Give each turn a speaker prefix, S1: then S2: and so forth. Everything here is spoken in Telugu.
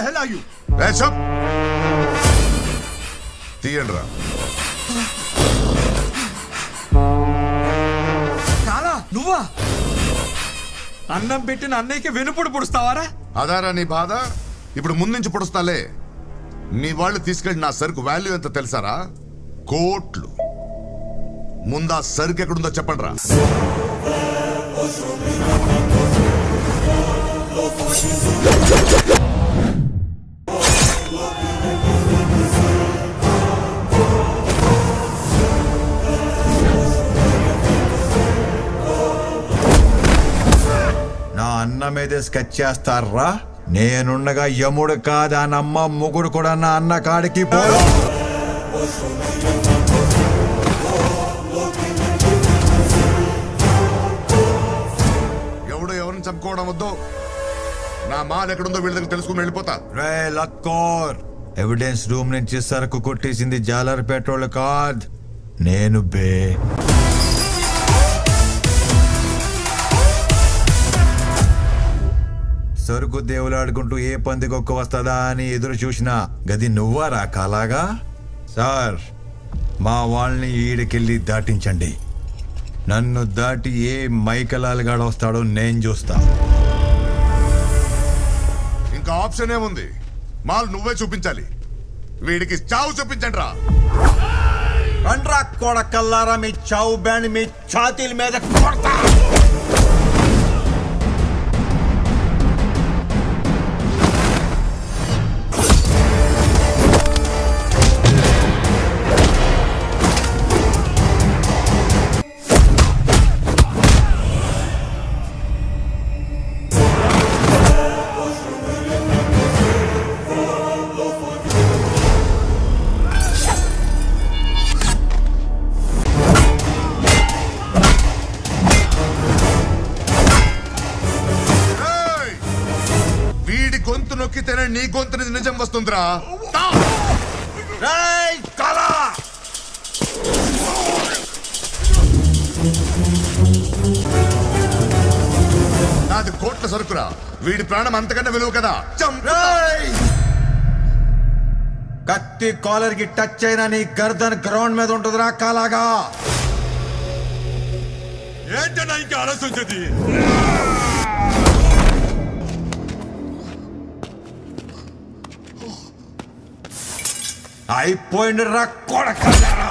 S1: hell are you?
S2: తీయండి రా.
S1: కాలా నువ్వా? అన్నం పెట్టిన అన్నయ్యకి వెనుపుడు పొడుస్తావారా?
S2: అదారా నీ బాధ? ఇప్పుడు ముందుంచి పొడుస్తాలే. మీ వాళ్ళు తీసుకెళ్ళి నా సరుకు వాల్యూ ఎంత తెలుసారా? కోట్లు. ముందా సరుకు ఎక్కడుందో చెప్పండి రా.
S3: నా అన్న మీదే స్కెచ్ చేస్తారా? నేనుండగా యముడు కాదా నమ్మ ముగుడు కూడా నా అన్న కాడికి పోరు.
S2: ఎవడు ఎవరిని చంపుకోవడం వద్దు. నా మాల్ ఎక్కడుందో వీళ్ళ దగ్గర తెలుసుకుని వెళ్ళిపోతా.
S3: రే లక్కోర్, ఎవిడెన్స్ రూమ్ నుంచి సరుకు కొట్టేసింది జాలర్ పెట్రోల్ కాద్, నేను బే. సరుకు దేవులాడుకుంటూ ఏ పందికొక్క వస్తుందా అని ఎదురు చూసినా గది నువ్వా రాకాలాగా? సార్, మా వాళ్ళని ఈడికెళ్ళి దాటించండి. నన్ను దాటి ఏ మైకలాలుగాడ వస్తాడో నేను చూస్తా.
S2: ఇంకా ఆప్షన్ ఏముంది? మాల్ నువ్వే చూపించాలి. వీడికి చావు చూపించండి రా.
S3: రండ్రా కొడకల్లారా, మీ చావు బ్యాండ్ మీ ఛాతీల మీద కొడతా.
S2: గొంతు నొక్కితేనే నీ గొంతు నుంచి నిజం వస్తుందిరా. నాది కోట్ల సరుకురా. వీడి ప్రాణం అంతకన్నా విలువ కదా.
S3: కత్తి కాలర్ కి టచ్ అయినా నీ గర్దన్ గ్రౌండ్ మీద ఉంటుందిరా కాలాగా.
S1: ఏంటన్నా ఇంకా ఆలోచించేది?
S3: అయిపోయింది రా కొడకల్లారా.